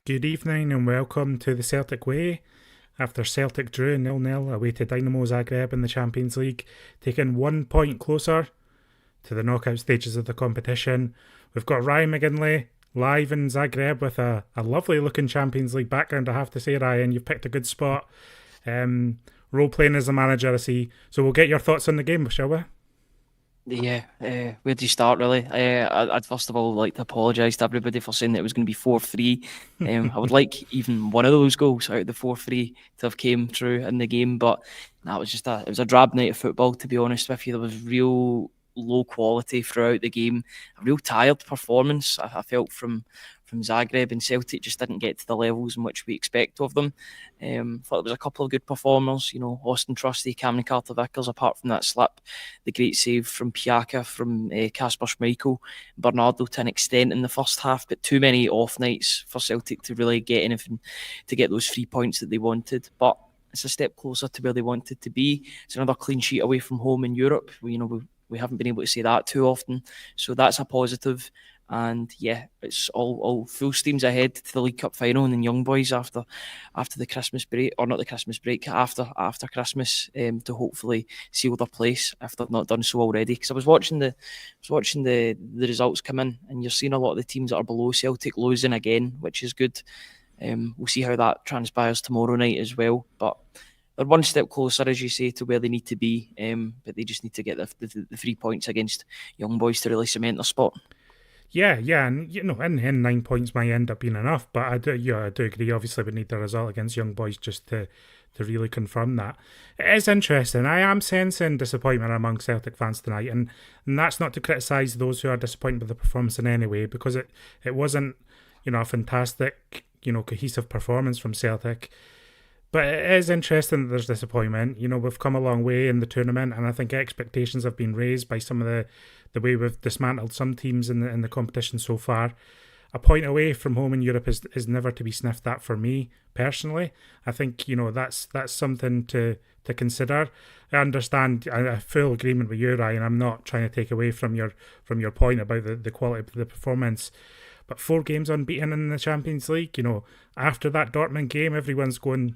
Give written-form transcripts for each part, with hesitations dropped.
Good evening and welcome to the Celtic Way. After Celtic drew 0-0 away to Dinamo Zagreb in the Champions League, taking 1 point closer to the knockout stages of the competition, we've got Ryan McGinley live in Zagreb with a lovely looking Champions League background, I have to say, Ryan. You've picked a good spot. Role playing as a manager, I see. So we'll get your thoughts on the game, shall we? Yeah, where do you start really? I'd first of all like to apologise to everybody for saying that it was going to be 4-3. I would like even one of those goals out of the 4-3 to have came through in the game, but that was it was a drab night of football, to be honest with you. There was real low quality throughout the game, a real tired performance I felt from Zagreb, and Celtic just didn't get to the levels in which we expect of them. Thought there was a couple of good performers, Austin Trusty, Cameron Carter-Vickers, apart from that slip, the great save from Piaka, from Kasper Schmeichel, Bernardo to an extent in the first half, but too many off nights for Celtic to really get anything, to get those 3 points that they wanted. But it's a step closer to where they wanted to be. It's another clean sheet away from home in Europe. We haven't been able to say that too often, so that's a positive. And yeah, it's all full steams ahead to the League Cup final and then Young Boys after the Christmas break, or not the Christmas break, after Christmas, to hopefully seal their place if they've not done so already. Because I was watching the results come in, and you're seeing a lot of the teams that are below Celtic losing again, which is good. We'll see how that transpires tomorrow night as well. But they're one step closer, as you say, to where they need to be. But they just need to get the 3 points against Young Boys to really cement their spot. Yeah, and in 9 points might end up being enough, but I do agree. Obviously, we need the result against Young Boys just to really confirm that. It is interesting. I am sensing disappointment among Celtic fans tonight, and that's not to criticise those who are disappointed with the performance in any way, because it wasn't a fantastic cohesive performance from Celtic. But it is interesting that there's disappointment. We've come a long way in the tournament, and I think expectations have been raised by some of the way we've dismantled some teams in the competition so far. A point away from home in Europe is never to be sniffed at for me personally. I think that's something to consider. I understand. I have full agreement with you, Ryan. I'm not trying to take away from your point about the quality of the performance. But 4 games unbeaten in the Champions League. After that Dortmund game, everyone's going,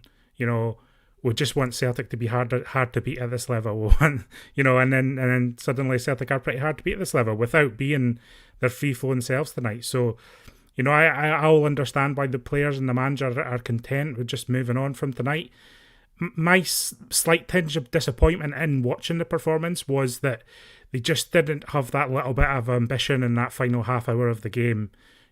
we just want Celtic to be hard to beat at this level. and then suddenly Celtic are pretty hard to beat at this level without being their free-flowing selves tonight. So, I'll understand why the players and the manager are content with just moving on from tonight. My slight tinge of disappointment in watching the performance was that they just didn't have that little bit of ambition in that final half hour of the game.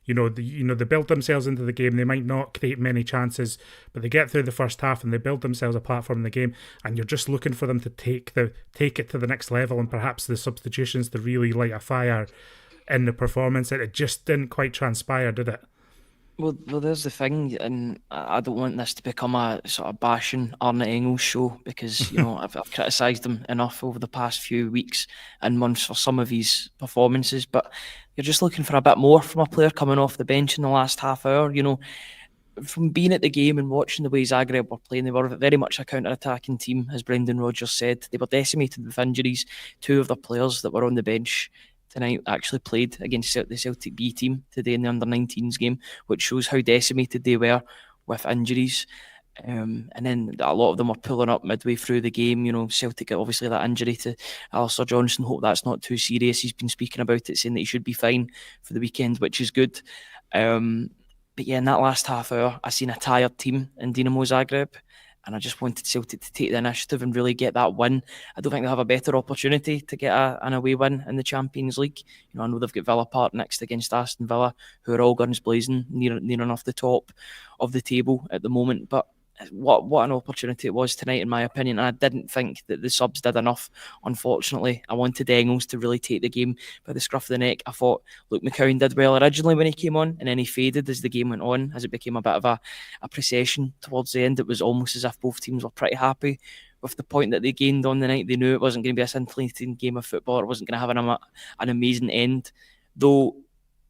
They build themselves into the game. They might not create many chances, but they get through the first half and they build themselves a platform in the game. And you're just looking for them to take it to the next level, and perhaps the substitutions to really light a fire in the performance. It just didn't quite transpire, did it? Well, there's the thing, and I don't want this to become a sort of bashing Arne Engels show, because I've criticised him enough over the past few weeks and months for some of his performances. But you're just looking for a bit more from a player coming off the bench in the last half hour. From being at the game and watching the way Zagreb were playing, they were very much a counter-attacking team, as Brendan Rodgers said. They were decimated with injuries. 2 of the players that were on the bench tonight actually played against the Celtic B team today in the under-19s game, which shows how decimated they were with injuries. And then a lot of them were pulling up midway through the game. Celtic, obviously, that injury to Alistair Johnston, hope that's not too serious. He's been speaking about it, saying that he should be fine for the weekend, which is good. But yeah, in that last half hour, I seen a tired team in Dinamo Zagreb, and I just wanted Celtic to take the initiative and really get that win. I don't think they'll have a better opportunity to get an away win in the Champions League. I know they've got Villa Park next against Aston Villa, who are all guns blazing, near enough the top of the table at the moment. But what an opportunity it was tonight, in my opinion. And I didn't think that the subs did enough, unfortunately. I wanted Engels to really take the game by the scruff of the neck. I thought Luke McCowan did well originally when he came on, and then he faded as the game went on, as it became a bit of a procession towards the end. It was almost as if both teams were pretty happy with the point that they gained on the night. They knew it wasn't going to be a scintillating game of football. It wasn't going to have an amazing end. Though,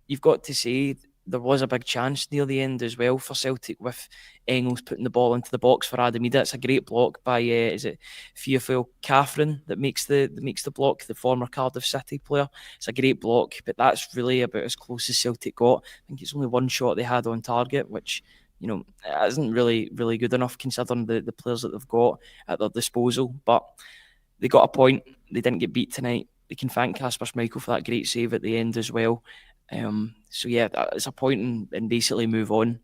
you've got to say, there was a big chance near the end as well for Celtic, with Engels putting the ball into the box for Adamida. It's a great block by is it Theophil Catherine that makes the block, the former Cardiff City player. It's a great block, but that's really about as close as Celtic got. I think it's only one shot they had on target, which isn't really good enough considering the players that they've got at their disposal. But they got a point. They didn't get beat tonight. They can thank Kasper Schmeichel for that great save at the end as well. So yeah, it's a point and basically move on.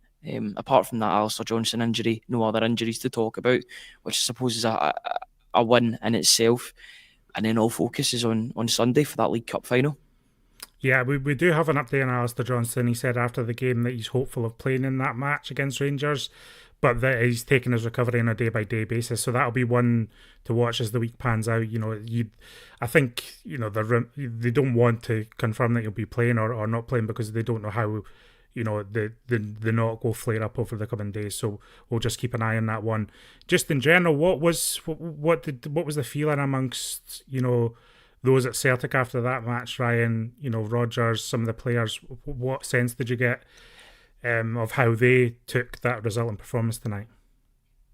Apart from that Alistair Johnston injury, no other injuries to talk about, which I suppose is a win in itself. And then all focus is on Sunday for that League Cup final. Yeah, we do have an update on Alistair Johnston. He said after the game that he's hopeful of playing in that match against Rangers, but that he's taking his recovery on a day-by-day basis. So that'll be one to watch as the week pans out. I think they don't want to confirm that he'll be playing or not playing because they don't know how the knock will flare up over the coming days. So we'll just keep an eye on that one. Just in general, what was the feeling amongst those at Celtic after that match, Ryan? Rodgers, some of the players. What sense did you get of how they took that result and performance tonight?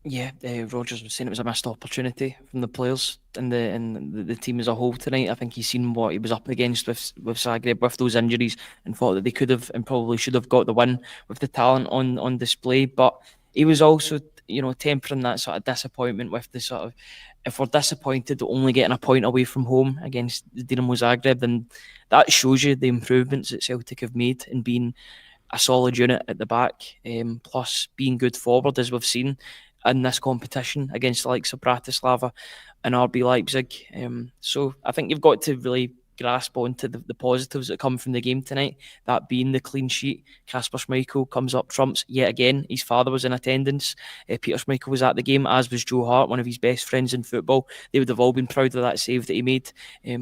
Yeah, Rodgers was saying it was a missed opportunity from the players and the team as a whole tonight. I think he's seen what he was up against with Zagreb, with those injuries, and thought that they could have and probably should have got the win with the talent on display. But he was also, tempering that sort of disappointment with the sort of, if we're disappointed only getting a point away from home against the Dinamo Zagreb, then that shows you the improvements that Celtic have made in being a solid unit at the back, plus being good forward, as we've seen in this competition against the likes of Bratislava and RB Leipzig. So I think you've got to really grasp onto the positives that come from the game tonight, that being the clean sheet. Kasper Schmeichel comes up trumps yet again. His father was in attendance. Peter Schmeichel was at the game, as was Joe Hart, one of his best friends in football. They would have all been proud of that save that he made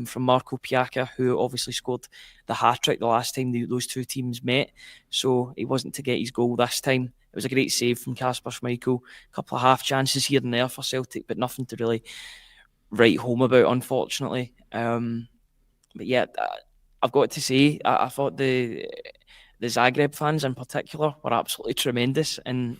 from Marco Piacca, who obviously scored the hat-trick the last time those two teams met. So he wasn't to get his goal this time. It was a great save from Kasper Schmeichel. A couple of half chances here and there for Celtic, but nothing to really write home about, unfortunately. But yeah, I've got to say, I thought the Zagreb fans in particular were absolutely tremendous. And,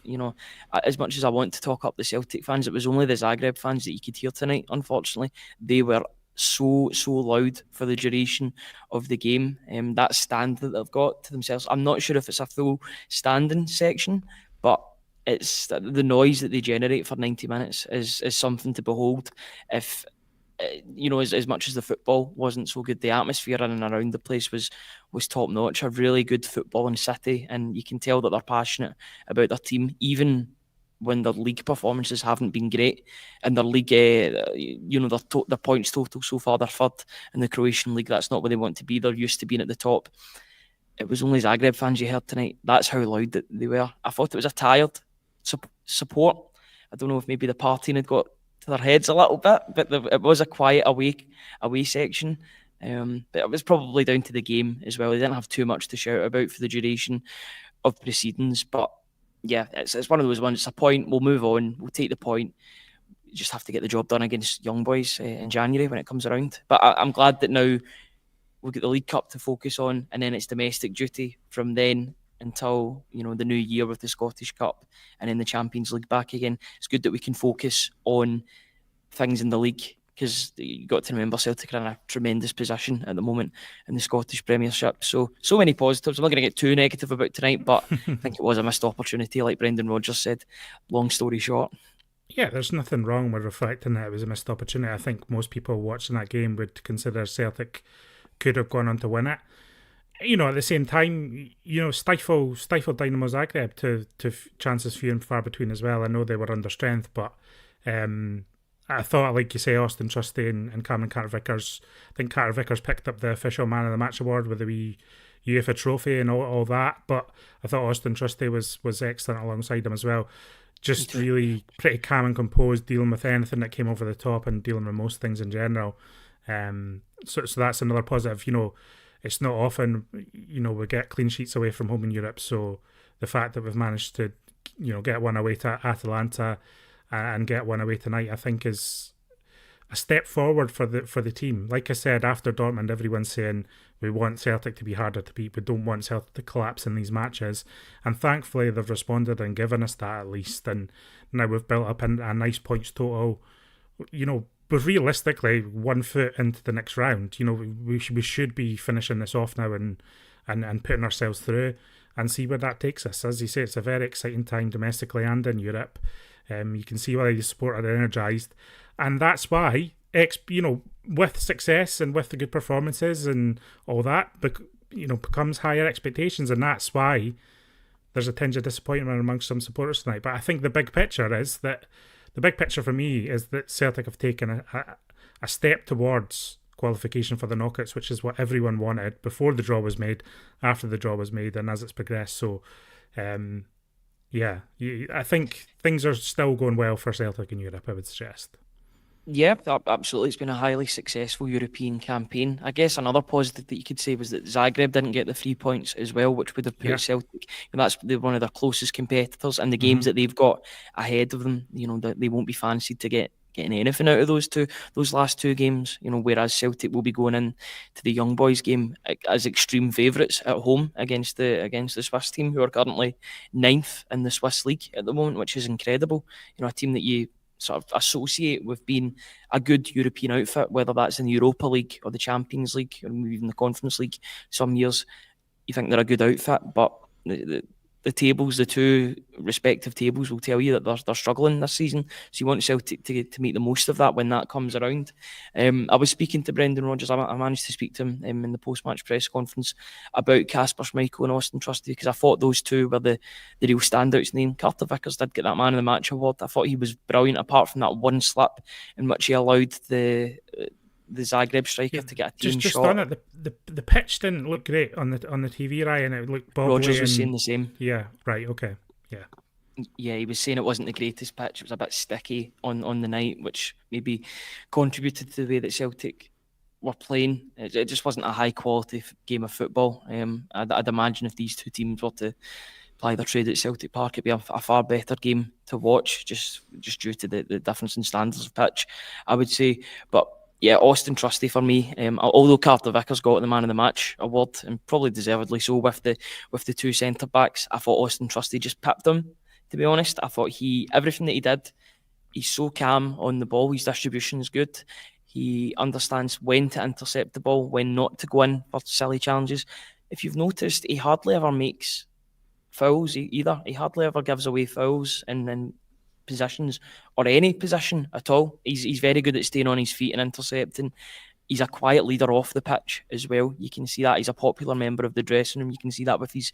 as much as I want to talk up the Celtic fans, it was only the Zagreb fans that you could hear tonight, unfortunately. They were so loud for the duration of the game. That stand that they've got to themselves, I'm not sure if it's a full standing section, but it's the noise that they generate for 90 minutes is something to behold. If as much as the football wasn't so good, the atmosphere in and around the place was top notch. A really good footballing city, and you can tell that they're passionate about their team, even when their league performances haven't been great. And their league, their points total so far, they're third in the Croatian league. That's not where they want to be. They're used to being at the top. It was only Zagreb fans you heard tonight. That's how loud that they were. I thought it was a tired support. I don't know if maybe the partying had got to their heads a little bit, but it was a quiet away section. But it was probably down to the game as well. They didn't have too much to shout about for the duration of proceedings. But yeah, it's one of those ones. It's a point. We'll move on. We'll take the point. You just have to get the job done against Young Boys in January when it comes around. But I'm glad that now we'll get the League Cup to focus on, and then it's domestic duty from then until the new year with the Scottish Cup and then the Champions League back again. It's good that we can focus on things in the league, because you got to remember Celtic are in a tremendous position at the moment in the Scottish Premiership. So many positives. I'm not going to get too negative about tonight, but I think it was a missed opportunity, like Brendan Rodgers said. Long story short. Yeah, there's nothing wrong with reflecting that it was a missed opportunity. I think most people watching that game would consider Celtic could have gone on to win it. At the same time, stifle Dinamo Zagreb to chances few and far between as well. I know they were under strength, but I thought, like you say, Austin Trusty and Cameron Carter-Vickers. I think Carter-Vickers picked up the official Man of the Match award with the wee UEFA trophy and all that. But I thought Austin Trusty was excellent alongside him as well. Just really pretty calm and composed, dealing with anything that came over the top and dealing with most things in general. So that's another positive. It's not often, we get clean sheets away from home in Europe. So the fact that we've managed to, get one away to Atalanta and get one away tonight, I think is a step forward for the team. Like I said, after Dortmund, everyone's saying we want Celtic to be harder to beat. We don't want Celtic to collapse in these matches. And thankfully, they've responded and given us that at least. And now we've built up a nice points total. But realistically, 1 foot into the next round, we should be finishing this off now and putting ourselves through and see where that takes us. As you say, it's a very exciting time domestically and in Europe. You can see why the support are energised. And that's why, with success and with the good performances and all that, becomes higher expectations. And that's why there's a tinge of disappointment amongst some supporters tonight. But I think the big picture for me is that Celtic have taken a step towards qualification for the knockouts, which is what everyone wanted before the draw was made, after the draw was made, and as it's progressed. So, I think things are still going well for Celtic in Europe, I would suggest. Yeah, absolutely. It's been a highly successful European campaign. I guess another positive that you could say was that Zagreb didn't get the 3 points as well, which would have put Celtic, and that's one of their closest competitors, and the games that they've got ahead of them, they won't be fancied to getting anything out of those last 2 games. Whereas Celtic will be going in to the young boys game as extreme favourites at home against the Swiss team, who are currently 9th in the Swiss league at the moment, which is incredible. A team that you sort of associate with being a good European outfit, whether that's in the Europa League or the Champions League or even the Conference League. Some years you think they're a good outfit, but the tables, the 2 respective tables, will tell you that they're struggling this season. So you want Celtic to make the most of that when that comes around. I was speaking to Brendan Rodgers. I managed to speak to him in the post-match press conference about Kasper Schmeichel and Austin Trusty, because I thought those 2 were the real standouts. And then Carter Vickers did get that Man of the Match award. I thought he was brilliant, apart from that one slip in which he allowed the Zagreb striker to get a team just shot. On it, the pitch didn't look great on the TV, Ryan. It looked bobbly. Rodgers was saying the same. Yeah, right, okay, yeah. Yeah, he was saying it wasn't the greatest pitch. It was a bit sticky on the night, which maybe contributed to the way that Celtic were playing. It just wasn't a high quality game of football. I'd imagine if these 2 teams were to ply their trade at Celtic Park, it'd be a far better game to watch, just due to the difference in standards of pitch, I would say. But yeah, Austin Trusty for me. Although Carter Vickers got the Man of the Match award, and probably deservedly so, with the 2 centre backs, I thought Austin Trusty just pipped them. To be honest, I thought everything that he did, he's so calm on the ball. His distribution is good. He understands when to intercept the ball, when not to go in for silly challenges. If you've noticed, he hardly ever makes fouls either. He hardly ever gives away fouls in positions or any position at all. He's very good at staying on his feet and intercepting. He's a quiet leader off the pitch as well. You can see that he's a popular member of the dressing room. You can see that with his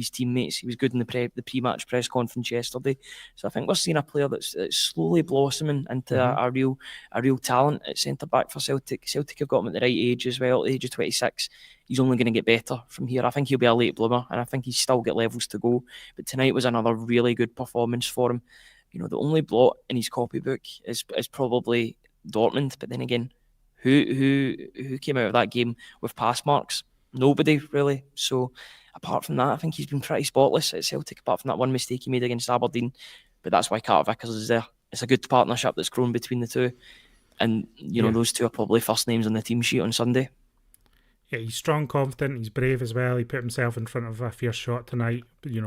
teammates. He was good in the pre-match press conference yesterday. So I think we're seeing a player that's slowly blossoming into a real talent at centre back for Celtic. Celtic have got him at the right age as well. At the age of 26, he's only going to get better from here. I think he'll be a late bloomer, and I think he's still got levels to go. But tonight was another really good performance for him. The only blot in his copybook is probably Dortmund. But then again, who came out of that game with pass marks? Nobody, really. So apart from that, I think he's been pretty spotless at Celtic, apart from that one mistake he made against Aberdeen. But that's why Carter Vickers is there. It's a good partnership that's grown between the 2. And, those 2 are probably first names on the team sheet on Sunday. Yeah, he's strong, confident, he's brave as well. He put himself in front of a fierce shot tonight,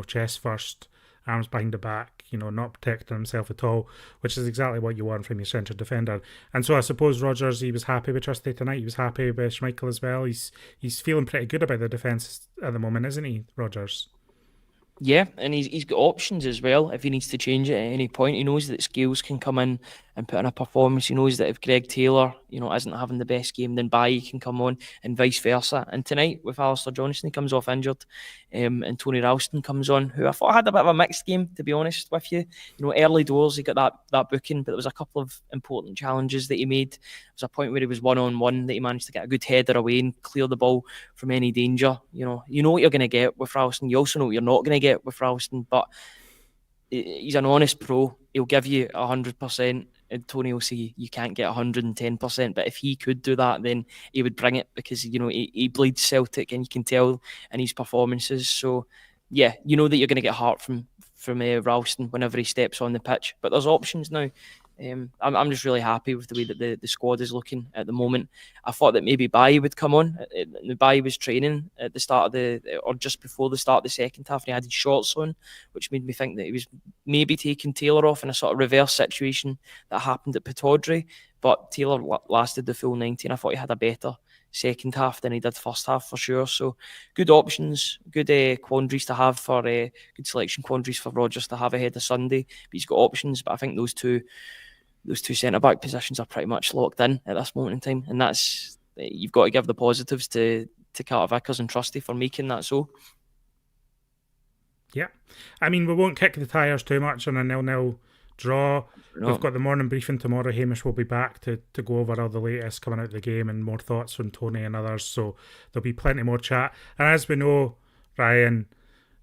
chest first, arms behind the back, not protecting himself at all, which is exactly what you want from your centre defender. And so I suppose Rodgers, he was happy with Trusty tonight. He was happy with Schmeichel as well. He's feeling pretty good about the defence at the moment, isn't he, Rodgers? Yeah, and he's got options as well if he needs to change it at any point. He knows that Scales can come in and put in a performance. He knows that if Greg Taylor, isn't having the best game, then Bailly can come on, and vice versa. And tonight, with Alistair Johnston, he comes off injured, and Tony Ralston comes on, who I thought had a bit of a mixed game, to be honest with you. Early doors, he got that booking, but there was a couple of important challenges that he made. There was a point where he was one-on-one that he managed to get a good header away and clear the ball from any danger. You know what you're going to get with Ralston. You also know what you're not going to get with Ralston, but he's an honest pro. He'll give you 100%, and Tony will say you can't get 110%. But if he could do that, then he would bring it, because he bleeds Celtic, and you can tell in his performances. So yeah, you know that you're going to get heart from Ralston whenever he steps on the pitch. But there's options now. I'm just really happy with the way that the squad is looking at the moment. I thought that maybe Bailly would come on. Bailly was training at the start of or just before the start of the second half, and he had his shorts on, which made me think that he was maybe taking Taylor off in a sort of reverse situation that happened at Pataudry. But Taylor lasted the full 90, and I thought he had a better second half than he did first half for sure. So good options, good quandaries to have for good selection quandaries for Rodgers to have ahead of Sunday. But he's got options, but I think those two centre back positions are pretty much locked in at this moment in time, and that's you've got to give the positives to Carter Vickers and Trusty for making that so. Yeah, I mean, we won't kick the tyres too much on a 0-0 draw. No. We've got the morning briefing tomorrow. Hamish will be back to go over all the latest coming out of the game and more thoughts from Tony and others, so there'll be plenty more chat. And as we know, Ryan,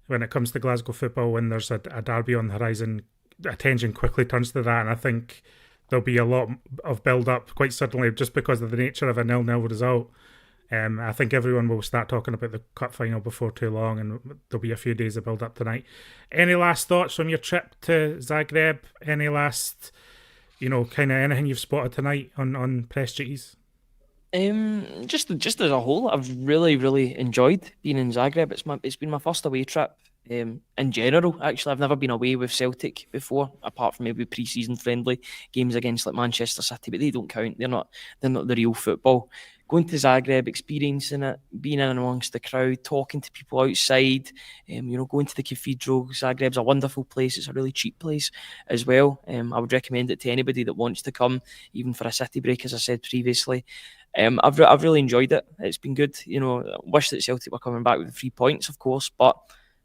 when it comes to Glasgow football, when there's a derby on the horizon, attention quickly turns to that, and I think there'll be a lot of build-up quite suddenly just because of the nature of a 0-0 result. I think everyone will start talking about the cup final before too long, and there'll be a few days of build-up tonight. Any last thoughts from your trip to Zagreb? Any last, kind of anything you've spotted tonight on press duties? Just as a whole, I've really, really enjoyed being in Zagreb. It's been my first away trip. In general, actually, I've never been away with Celtic before, apart from maybe pre-season friendly games against like Manchester City, but they don't count. They're not the real football. Going to Zagreb, experiencing it, being in amongst the crowd, talking to people outside, going to the cathedral. Zagreb's a wonderful place. It's a really cheap place as well. I would recommend it to anybody that wants to come, even for a city break, as I said previously. I've really enjoyed it. It's been good. I wish that Celtic were coming back with the 3 points, of course, but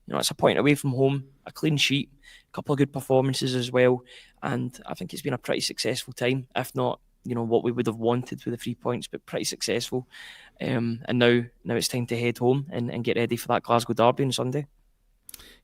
it's a point away from home, a clean sheet, a couple of good performances as well, and I think it's been a pretty successful time, if not what we would have wanted with the 3 points, but pretty successful. And now it's time to head home and get ready for that Glasgow derby on Sunday.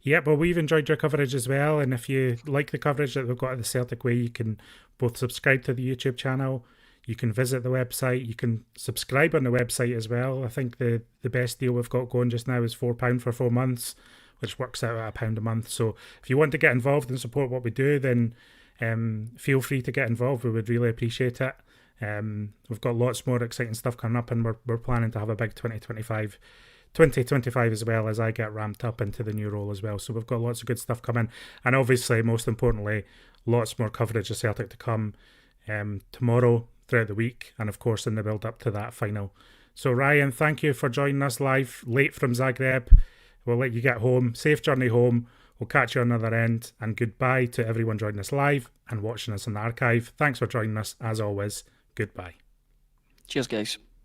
Yeah, well, we've enjoyed your coverage as well, and if you like the coverage that we've got at the Celtic Way, you can both subscribe to the YouTube channel, you can visit the website, you can subscribe on the website as well. I think the best deal we've got going just now is £4 for 4 months, which works out at £1 a month. So if you want to get involved and support what we do, then feel free to get involved. We would really appreciate it. We've got lots more exciting stuff coming up, and we're planning to have a big 2025 as well, as I get ramped up into the new role as well. So we've got lots of good stuff coming, and obviously, most importantly, lots more coverage of Celtic to come tomorrow, throughout the week, and of course in the build up to that final. So Ryan, thank you for joining us live late from Zagreb. We'll let you get home. Safe journey home. We'll catch you on the other end, and goodbye to everyone joining us live and watching us in the archive. Thanks for joining us as always. Goodbye. Cheers, guys.